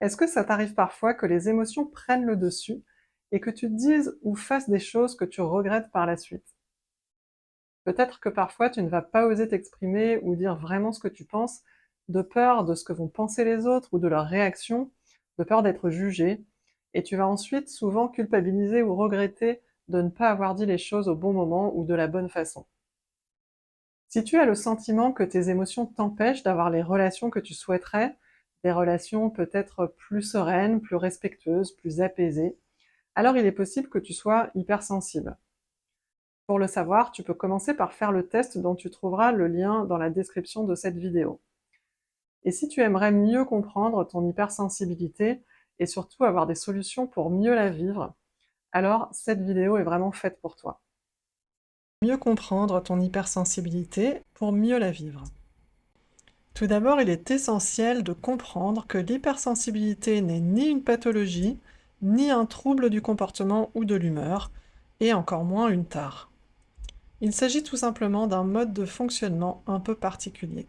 Est-ce que ça t'arrive parfois que les émotions prennent le dessus et que tu te dises ou fasses des choses que tu regrettes par la suite? Peut-être que parfois tu ne vas pas oser t'exprimer ou dire vraiment ce que tu penses, de peur de ce que vont penser les autres ou de leur réaction, de peur d'être jugé, et tu vas ensuite souvent culpabiliser ou regretter de ne pas avoir dit les choses au bon moment ou de la bonne façon. Si tu as le sentiment que tes émotions t'empêchent d'avoir les relations que tu souhaiterais, des relations peut-être plus sereines, plus respectueuses, plus apaisées, alors il est possible que tu sois hypersensible. Pour le savoir, tu peux commencer par faire le test dont tu trouveras le lien dans la description de cette vidéo. Et si tu aimerais mieux comprendre ton hypersensibilité et surtout avoir des solutions pour mieux la vivre, alors cette vidéo est vraiment faite pour toi. Mieux comprendre ton hypersensibilité pour mieux la vivre. Tout d'abord, il est essentiel de comprendre que l'hypersensibilité n'est ni une pathologie, ni un trouble du comportement ou de l'humeur, et encore moins une tare. Il s'agit tout simplement d'un mode de fonctionnement un peu particulier.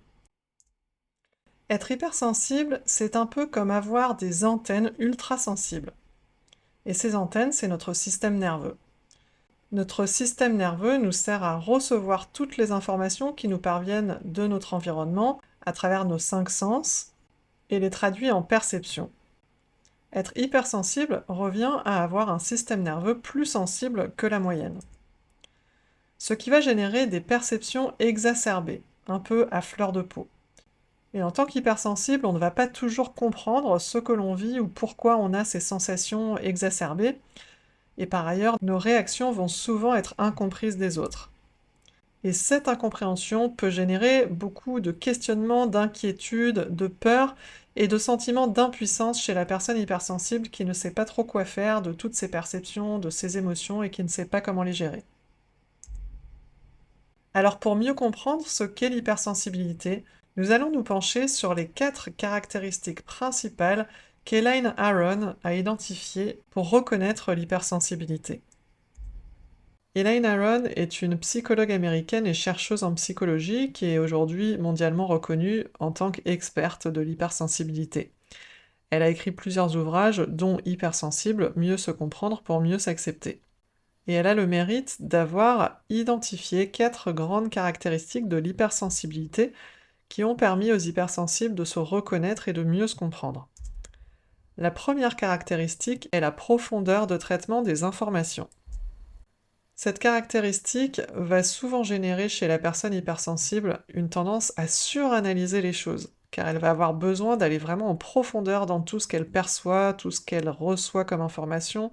Être hypersensible, c'est un peu comme avoir des antennes ultrasensibles. Et ces antennes, c'est notre système nerveux. Notre système nerveux nous sert à recevoir toutes les informations qui nous parviennent de notre environnement à travers nos 5 sens et les traduit en perception. Être hypersensible revient à avoir un système nerveux plus sensible que la moyenne. Ce qui va générer des perceptions exacerbées, un peu à fleur de peau. Et en tant qu'hypersensible, on ne va pas toujours comprendre ce que l'on vit ou pourquoi on a ces sensations exacerbées, et par ailleurs, nos réactions vont souvent être incomprises des autres. Et cette incompréhension peut générer beaucoup de questionnements, d'inquiétudes, de peur et de sentiments d'impuissance chez la personne hypersensible qui ne sait pas trop quoi faire de toutes ses perceptions, de ses émotions et qui ne sait pas comment les gérer. Alors pour mieux comprendre ce qu'est l'hypersensibilité, nous allons nous pencher sur les 4 caractéristiques principales qu'Elaine Aron a identifiées pour reconnaître l'hypersensibilité. Elaine Aron est une psychologue américaine et chercheuse en psychologie qui est aujourd'hui mondialement reconnue en tant qu'experte de l'hypersensibilité. Elle a écrit plusieurs ouvrages, dont Hypersensible, mieux se comprendre pour mieux s'accepter. Et elle a le mérite d'avoir identifié 4 grandes caractéristiques de l'hypersensibilité qui ont permis aux hypersensibles de se reconnaître et de mieux se comprendre. La première caractéristique est la profondeur de traitement des informations. Cette caractéristique va souvent générer chez la personne hypersensible une tendance à suranalyser les choses, car elle va avoir besoin d'aller vraiment en profondeur dans tout ce qu'elle perçoit, tout ce qu'elle reçoit comme information,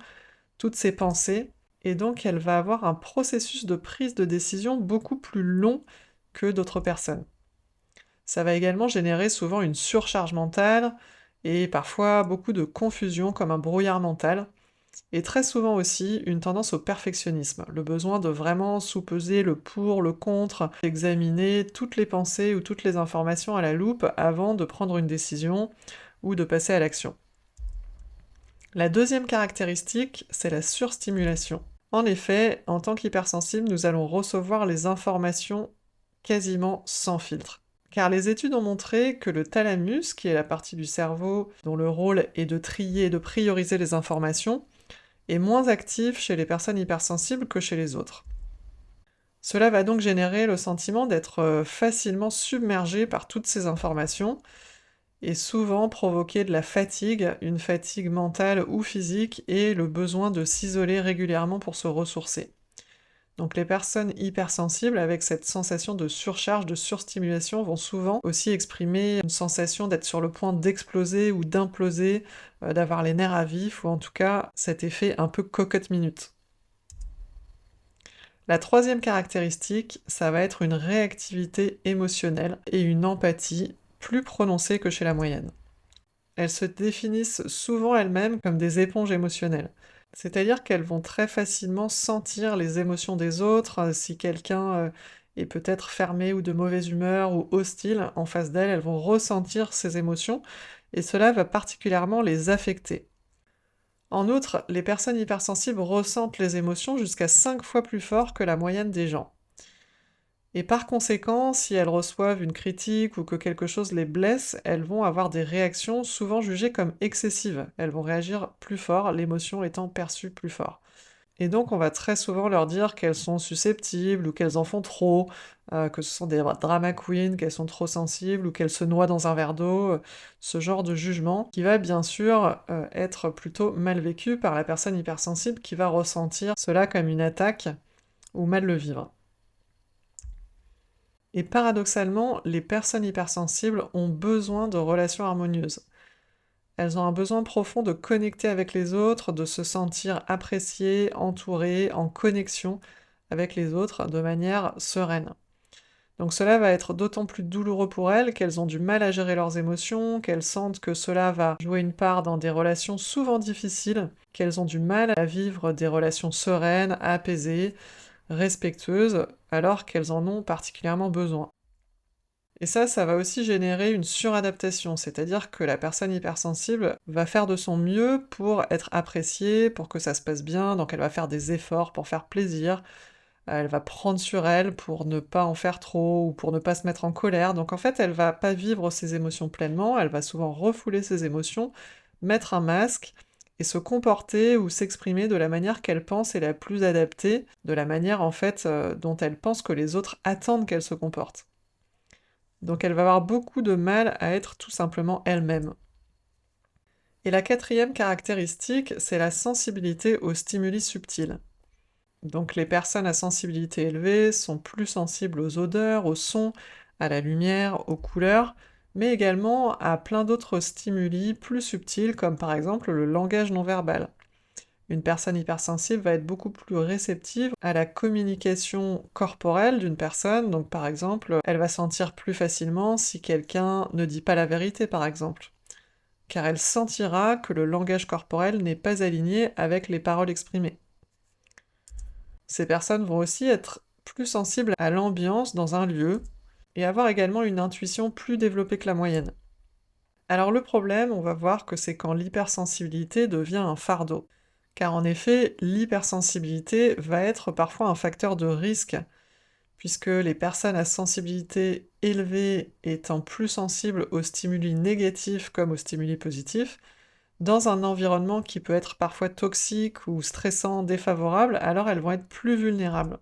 toutes ses pensées, et donc elle va avoir un processus de prise de décision beaucoup plus long que d'autres personnes. Ça va également générer souvent une surcharge mentale et parfois beaucoup de confusion comme un brouillard mental, et très souvent aussi une tendance au perfectionnisme, le besoin de vraiment sous-peser le pour, le contre, examiner toutes les pensées ou toutes les informations à la loupe avant de prendre une décision ou de passer à l'action. La deuxième caractéristique, c'est la surstimulation. En effet, en tant qu'hypersensible, nous allons recevoir les informations quasiment sans filtre. Car les études ont montré que le thalamus, qui est la partie du cerveau dont le rôle est de trier et de prioriser les informations, est moins actif chez les personnes hypersensibles que chez les autres. Cela va donc générer le sentiment d'être facilement submergé par toutes ces informations et souvent provoquer de la fatigue, une fatigue mentale ou physique et le besoin de s'isoler régulièrement pour se ressourcer. Donc les personnes hypersensibles avec cette sensation de surcharge, de surstimulation vont souvent aussi exprimer une sensation d'être sur le point d'exploser ou d'imploser, d'avoir les nerfs à vif ou en tout cas cet effet un peu cocotte minute. La troisième caractéristique, ça va être une réactivité émotionnelle et une empathie plus prononcée que chez la moyenne. Elles se définissent souvent elles-mêmes comme des éponges émotionnelles. C'est-à-dire qu'elles vont très facilement sentir les émotions des autres, si quelqu'un, est peut-être fermé ou de mauvaise humeur ou hostile en face d'elles, elles vont ressentir ces émotions et cela va particulièrement les affecter. En outre, les personnes hypersensibles ressentent les émotions jusqu'à 5 fois plus fort que la moyenne des gens. Et par conséquent, si elles reçoivent une critique ou que quelque chose les blesse, elles vont avoir des réactions souvent jugées comme excessives. Elles vont réagir plus fort, l'émotion étant perçue plus fort. Et donc on va très souvent leur dire qu'elles sont susceptibles ou qu'elles en font trop, que ce sont des drama queens, qu'elles sont trop sensibles ou qu'elles se noient dans un verre d'eau, ce genre de jugement qui va bien sûr, être plutôt mal vécu par la personne hypersensible qui va ressentir cela comme une attaque ou mal le vivre. Et paradoxalement, les personnes hypersensibles ont besoin de relations harmonieuses. Elles ont un besoin profond de connecter avec les autres, de se sentir appréciées, entourées, en connexion avec les autres de manière sereine. Donc cela va être d'autant plus douloureux pour elles qu'elles ont du mal à gérer leurs émotions, qu'elles sentent que cela va jouer une part dans des relations souvent difficiles, qu'elles ont du mal à vivre des relations sereines, apaisées, respectueuses, alors qu'elles en ont particulièrement besoin. Et ça va aussi générer une suradaptation, c'est-à-dire que la personne hypersensible va faire de son mieux pour être appréciée, pour que ça se passe bien, donc elle va faire des efforts pour faire plaisir, elle va prendre sur elle pour ne pas en faire trop ou pour ne pas se mettre en colère, donc en fait elle va pas vivre ses émotions pleinement, elle va souvent refouler ses émotions, mettre un masque et se comporter ou s'exprimer de la manière qu'elle pense est la plus adaptée, de la manière en fait, dont elle pense que les autres attendent qu'elle se comporte. Donc elle va avoir beaucoup de mal à être tout simplement elle-même. Et la quatrième caractéristique, c'est la sensibilité aux stimuli subtils. Donc les personnes à sensibilité élevée sont plus sensibles aux odeurs, aux sons, à la lumière, aux couleurs, mais également à plein d'autres stimuli plus subtils, comme par exemple le langage non verbal. Une personne hypersensible va être beaucoup plus réceptive à la communication corporelle d'une personne, donc par exemple, elle va sentir plus facilement si quelqu'un ne dit pas la vérité par exemple, car elle sentira que le langage corporel n'est pas aligné avec les paroles exprimées. Ces personnes vont aussi être plus sensibles à l'ambiance dans un lieu, et avoir également une intuition plus développée que la moyenne. Alors le problème, on va voir que c'est quand l'hypersensibilité devient un fardeau. Car en effet, l'hypersensibilité va être parfois un facteur de risque, puisque les personnes à sensibilité élevée étant plus sensibles aux stimuli négatifs comme aux stimuli positifs, dans un environnement qui peut être parfois toxique ou stressant, défavorable, alors elles vont être plus vulnérables.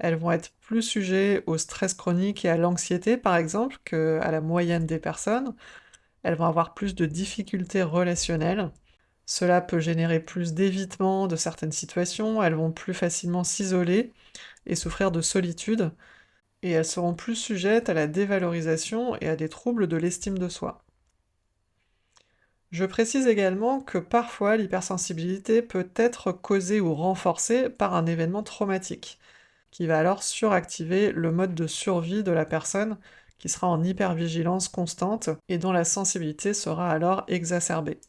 Elles vont être plus sujets au stress chronique et à l'anxiété, par exemple, qu'à la moyenne des personnes. Elles vont avoir plus de difficultés relationnelles. Cela peut générer plus d'évitement de certaines situations, elles vont plus facilement s'isoler et souffrir de solitude, et elles seront plus sujettes à la dévalorisation et à des troubles de l'estime de soi. Je précise également que parfois l'hypersensibilité peut être causée ou renforcée par un événement traumatique, qui va alors suractiver le mode de survie de la personne, qui sera en hypervigilance constante et dont la sensibilité sera alors exacerbée.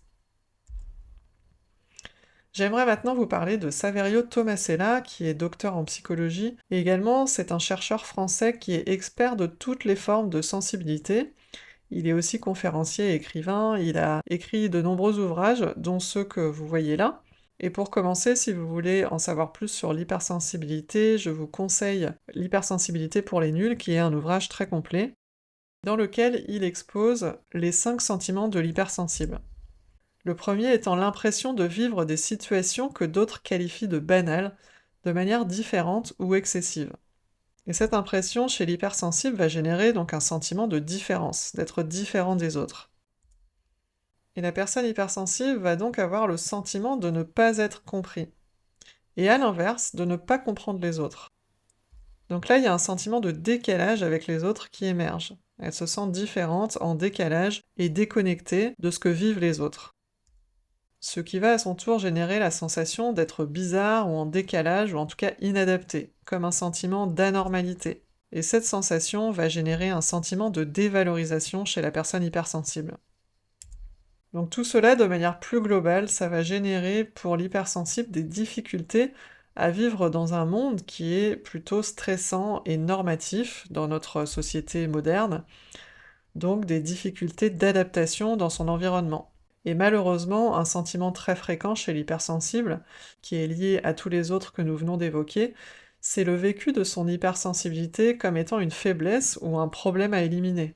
J'aimerais maintenant vous parler de Saverio Tomasella, qui est docteur en psychologie, et également c'est un chercheur français qui est expert de toutes les formes de sensibilité. Il est aussi conférencier et écrivain, il a écrit de nombreux ouvrages, dont ceux que vous voyez là. Et pour commencer, si vous voulez en savoir plus sur l'hypersensibilité, je vous conseille L'hypersensibilité pour les nuls, qui est un ouvrage très complet, dans lequel il expose les 5 sentiments de l'hypersensible. Le premier étant l'impression de vivre des situations que d'autres qualifient de banales, de manière différente ou excessive. Et cette impression chez l'hypersensible va générer donc un sentiment de différence, d'être différent des autres. Et la personne hypersensible va donc avoir le sentiment de ne pas être compris. Et à l'inverse, de ne pas comprendre les autres. Donc là, il y a un sentiment de décalage avec les autres qui émerge. Elle se sent différente, en décalage et déconnectée de ce que vivent les autres. Ce qui va à son tour générer la sensation d'être bizarre ou en décalage ou en tout cas inadapté, comme un sentiment d'anormalité. Et cette sensation va générer un sentiment de dévalorisation chez la personne hypersensible. Donc tout cela, de manière plus globale, ça va générer pour l'hypersensible des difficultés à vivre dans un monde qui est plutôt stressant et normatif dans notre société moderne, donc des difficultés d'adaptation dans son environnement. Et malheureusement, un sentiment très fréquent chez l'hypersensible, qui est lié à tous les autres que nous venons d'évoquer, c'est le vécu de son hypersensibilité comme étant une faiblesse ou un problème à éliminer.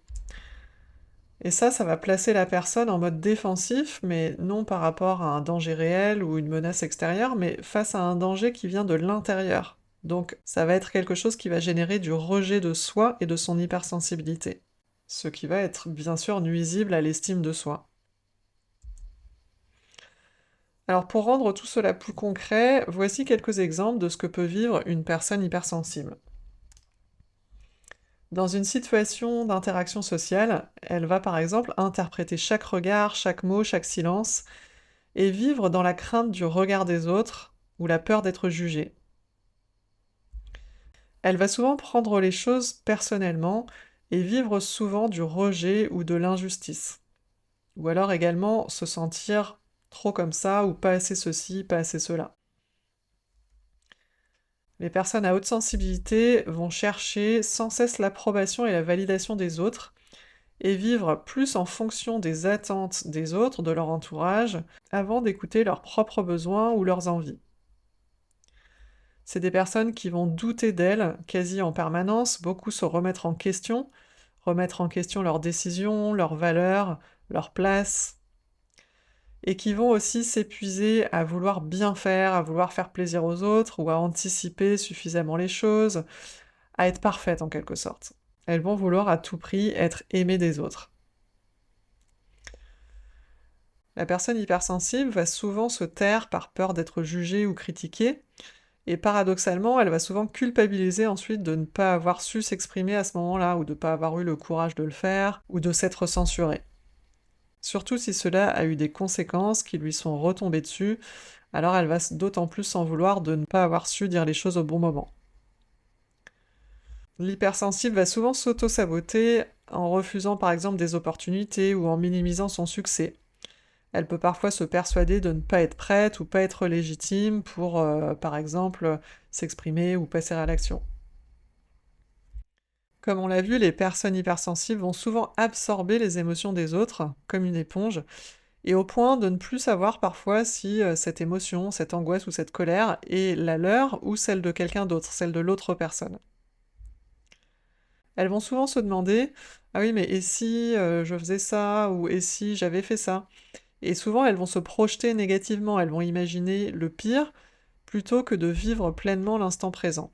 Et ça va placer la personne en mode défensif, mais non par rapport à un danger réel ou une menace extérieure, mais face à un danger qui vient de l'intérieur. Donc ça va être quelque chose qui va générer du rejet de soi et de son hypersensibilité. Ce qui va être bien sûr nuisible à l'estime de soi. Alors pour rendre tout cela plus concret, voici quelques exemples de ce que peut vivre une personne hypersensible. Dans une situation d'interaction sociale, elle va par exemple interpréter chaque regard, chaque mot, chaque silence, et vivre dans la crainte du regard des autres ou la peur d'être jugée. Elle va souvent prendre les choses personnellement et vivre souvent du rejet ou de l'injustice. Ou alors également se sentir trop comme ça ou pas assez ceci, pas assez cela. Les personnes à haute sensibilité vont chercher sans cesse l'approbation et la validation des autres et vivre plus en fonction des attentes des autres, de leur entourage, avant d'écouter leurs propres besoins ou leurs envies. C'est des personnes qui vont douter d'elles quasi en permanence, beaucoup se remettre en question leurs décisions, leurs valeurs, leur place, et qui vont aussi s'épuiser à vouloir bien faire, à vouloir faire plaisir aux autres, ou à anticiper suffisamment les choses, à être parfaites en quelque sorte. Elles vont vouloir à tout prix être aimées des autres. La personne hypersensible va souvent se taire par peur d'être jugée ou critiquée, et paradoxalement, elle va souvent culpabiliser ensuite de ne pas avoir su s'exprimer à ce moment-là, ou de ne pas avoir eu le courage de le faire, ou de s'être censurée. Surtout si cela a eu des conséquences qui lui sont retombées dessus, alors elle va d'autant plus s'en vouloir de ne pas avoir su dire les choses au bon moment. L'hypersensible va souvent s'auto-saboter en refusant par exemple des opportunités ou en minimisant son succès. Elle peut parfois se persuader de ne pas être prête ou pas être légitime pour, par exemple, s'exprimer ou passer à l'action. Comme on l'a vu, les personnes hypersensibles vont souvent absorber les émotions des autres, comme une éponge, et au point de ne plus savoir parfois si cette émotion, cette angoisse ou cette colère est la leur ou celle de quelqu'un d'autre, celle de l'autre personne. Elles vont souvent se demander: «Ah oui, mais et si, je faisais ça?» ou «Et si j'avais fait ça?» Et souvent, elles vont se projeter négativement, elles vont imaginer le pire, plutôt que de vivre pleinement l'instant présent.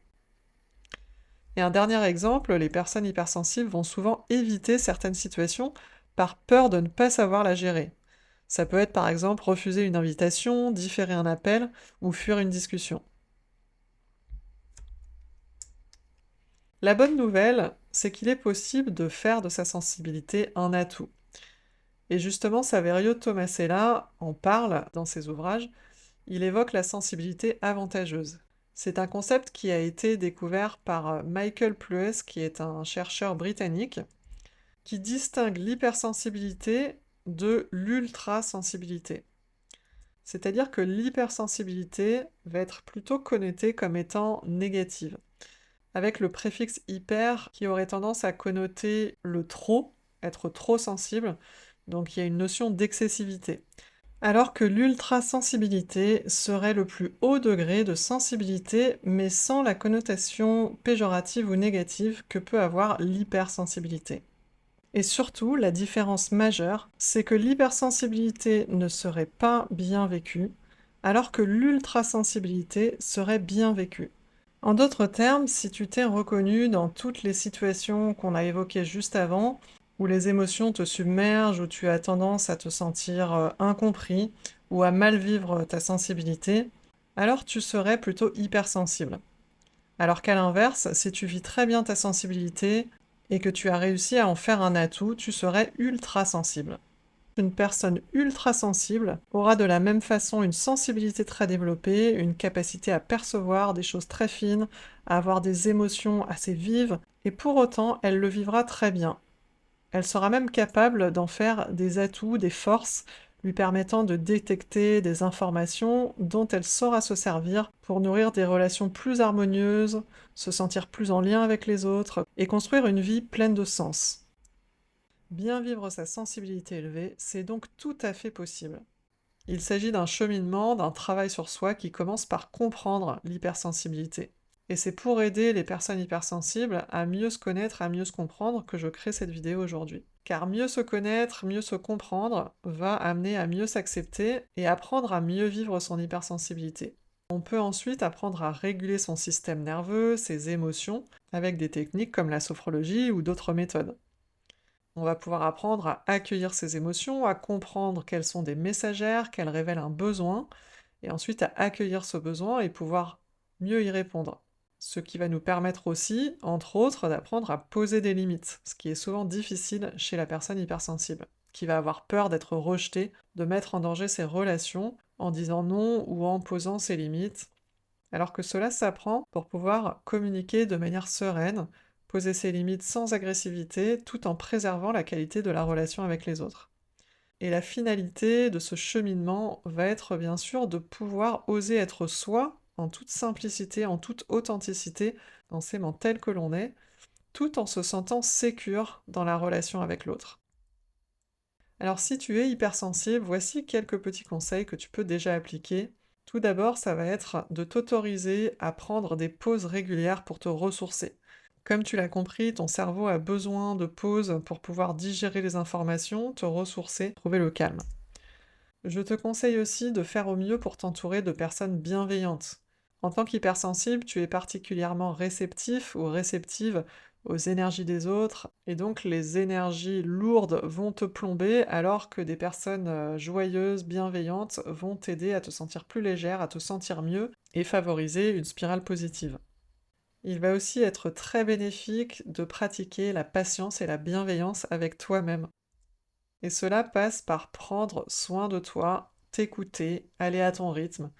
Et un dernier exemple, les personnes hypersensibles vont souvent éviter certaines situations par peur de ne pas savoir la gérer. Ça peut être par exemple refuser une invitation, différer un appel ou fuir une discussion. La bonne nouvelle, c'est qu'il est possible de faire de sa sensibilité un atout. Et justement, Saverio Tomasella en parle dans ses ouvrages. Il évoque la sensibilité avantageuse. C'est un concept qui a été découvert par Michael Plues, qui est un chercheur britannique, qui distingue l'hypersensibilité de l'ultrasensibilité. C'est-à-dire que l'hypersensibilité va être plutôt connotée comme étant négative, avec le préfixe hyper qui aurait tendance à connoter le trop, être trop sensible, donc il y a une notion d'excessivité. Alors que l'ultrasensibilité serait le plus haut degré de sensibilité, mais sans la connotation péjorative ou négative que peut avoir l'hypersensibilité. Et surtout, la différence majeure, c'est que l'hypersensibilité ne serait pas bien vécue, alors que l'ultrasensibilité serait bien vécue. En d'autres termes, si tu t'es reconnu dans toutes les situations qu'on a évoquées juste avant, où les émotions te submergent, où tu as tendance à te sentir incompris, ou à mal vivre ta sensibilité, alors tu serais plutôt hypersensible. Alors qu'à l'inverse, si tu vis très bien ta sensibilité, et que tu as réussi à en faire un atout, tu serais ultra sensible. Une personne ultra sensible aura de la même façon une sensibilité très développée, une capacité à percevoir des choses très fines, à avoir des émotions assez vives, et pour autant, elle le vivra très bien. Elle sera même capable d'en faire des atouts, des forces, lui permettant de détecter des informations dont elle saura se servir pour nourrir des relations plus harmonieuses, se sentir plus en lien avec les autres, et construire une vie pleine de sens. Bien vivre sa sensibilité élevée, c'est donc tout à fait possible. Il s'agit d'un cheminement, d'un travail sur soi qui commence par comprendre l'hypersensibilité. Et c'est pour aider les personnes hypersensibles à mieux se connaître, à mieux se comprendre que je crée cette vidéo aujourd'hui. Car mieux se connaître, mieux se comprendre va amener à mieux s'accepter et apprendre à mieux vivre son hypersensibilité. On peut ensuite apprendre à réguler son système nerveux, ses émotions, avec des techniques comme la sophrologie ou d'autres méthodes. On va pouvoir apprendre à accueillir ses émotions, à comprendre qu'elles sont des messagères, qu'elles révèlent un besoin, et ensuite à accueillir ce besoin et pouvoir mieux y répondre. Ce qui va nous permettre aussi, entre autres, d'apprendre à poser des limites, ce qui est souvent difficile chez la personne hypersensible, qui va avoir peur d'être rejetée, de mettre en danger ses relations en disant non ou en posant ses limites, alors que cela s'apprend pour pouvoir communiquer de manière sereine, poser ses limites sans agressivité, tout en préservant la qualité de la relation avec les autres. Et la finalité de ce cheminement va être bien sûr de pouvoir oser être soi, en toute simplicité, en toute authenticité, en s'aimant tel que l'on est, tout en se sentant sécure dans la relation avec l'autre. Alors si tu es hypersensible, voici quelques petits conseils que tu peux déjà appliquer. Tout d'abord, ça va être de t'autoriser à prendre des pauses régulières pour te ressourcer. Comme tu l'as compris, ton cerveau a besoin de pauses pour pouvoir digérer les informations, te ressourcer, trouver le calme. Je te conseille aussi de faire au mieux pour t'entourer de personnes bienveillantes. En tant qu'hypersensible, tu es particulièrement réceptif ou réceptive aux énergies des autres, et donc les énergies lourdes vont te plomber, alors que des personnes joyeuses, bienveillantes vont t'aider à te sentir plus légère, à te sentir mieux, et favoriser une spirale positive. Il va aussi être très bénéfique de pratiquer la patience et la bienveillance avec toi-même. Et cela passe par prendre soin de toi, t'écouter, aller à ton rythme.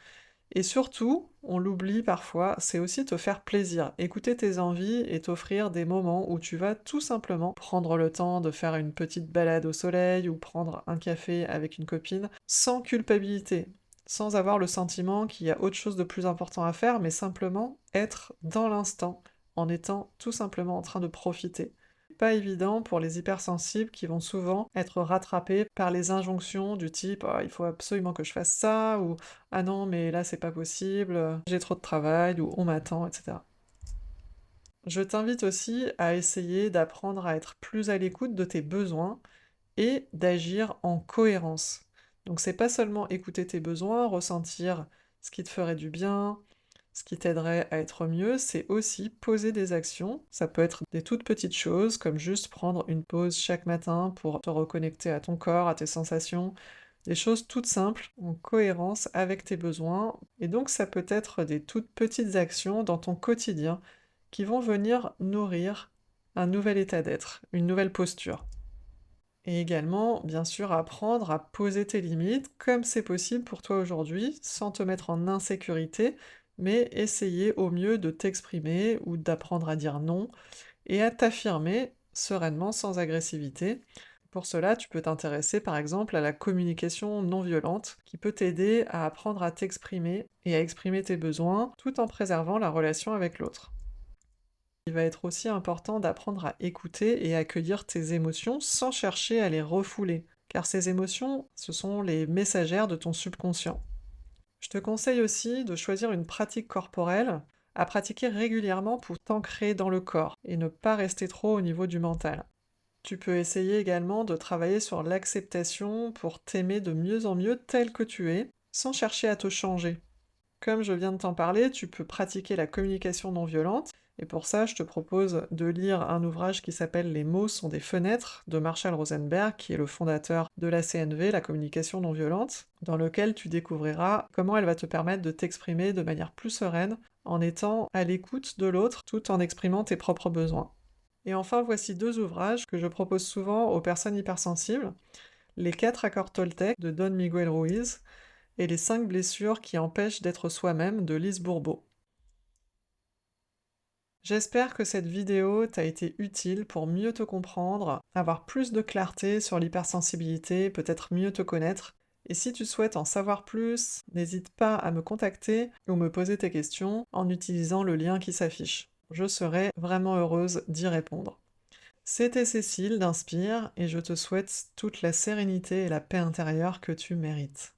Et surtout, on l'oublie parfois, c'est aussi te faire plaisir, écouter tes envies et t'offrir des moments où tu vas tout simplement prendre le temps de faire une petite balade au soleil ou prendre un café avec une copine, sans culpabilité, sans avoir le sentiment qu'il y a autre chose de plus important à faire, mais simplement être dans l'instant, en étant tout simplement en train de profiter. Pas évident pour les hypersensibles qui vont souvent être rattrapés par les injonctions du type «Ah, il faut absolument que je fasse ça» ou «Ah non, mais là c'est pas possible, j'ai trop de travail» ou «On m'attend», etc. Je t'invite aussi à essayer d'apprendre à être plus à l'écoute de tes besoins et d'agir en cohérence. Donc c'est pas seulement écouter tes besoins, ressentir ce qui te ferait du bien, ce qui t'aiderait à être mieux, c'est aussi poser des actions. Ça peut être des toutes petites choses, comme juste prendre une pause chaque matin pour te reconnecter à ton corps, à tes sensations. Des choses toutes simples, en cohérence avec tes besoins. Et donc ça peut être des toutes petites actions dans ton quotidien qui vont venir nourrir un nouvel état d'être, une nouvelle posture. Et également, bien sûr, apprendre à poser tes limites comme c'est possible pour toi aujourd'hui, sans te mettre en insécurité, mais essayer au mieux de t'exprimer ou d'apprendre à dire non et à t'affirmer sereinement, sans agressivité. Pour cela, tu peux t'intéresser par exemple à la communication non violente, qui peut t'aider à apprendre à t'exprimer et à exprimer tes besoins tout en préservant la relation avec l'autre. Il va être aussi important d'apprendre à écouter et accueillir tes émotions sans chercher à les refouler, car ces émotions, ce sont les messagères de ton subconscient. Je te conseille aussi de choisir une pratique corporelle à pratiquer régulièrement pour t'ancrer dans le corps et ne pas rester trop au niveau du mental. Tu peux essayer également de travailler sur l'acceptation pour t'aimer de mieux en mieux tel que tu es, sans chercher à te changer. Comme je viens de t'en parler, tu peux pratiquer la communication non violente, et pour ça, je te propose de lire un ouvrage qui s'appelle Les mots sont des fenêtres de Marshall Rosenberg, qui est le fondateur de la CNV, la communication non violente, dans lequel tu découvriras comment elle va te permettre de t'exprimer de manière plus sereine, en étant à l'écoute de l'autre, tout en exprimant tes propres besoins. Et enfin, voici deux ouvrages que je propose souvent aux personnes hypersensibles: Les 4 accords Toltec de Don Miguel Ruiz et Les 5 blessures qui empêchent d'être soi-même de Lise Bourbeau. J'espère que cette vidéo t'a été utile pour mieux te comprendre, avoir plus de clarté sur l'hypersensibilité, peut-être mieux te connaître. Et si tu souhaites en savoir plus, n'hésite pas à me contacter ou me poser tes questions en utilisant le lien qui s'affiche. Je serai vraiment heureuse d'y répondre. C'était Cécile d'Inspire et je te souhaite toute la sérénité et la paix intérieure que tu mérites.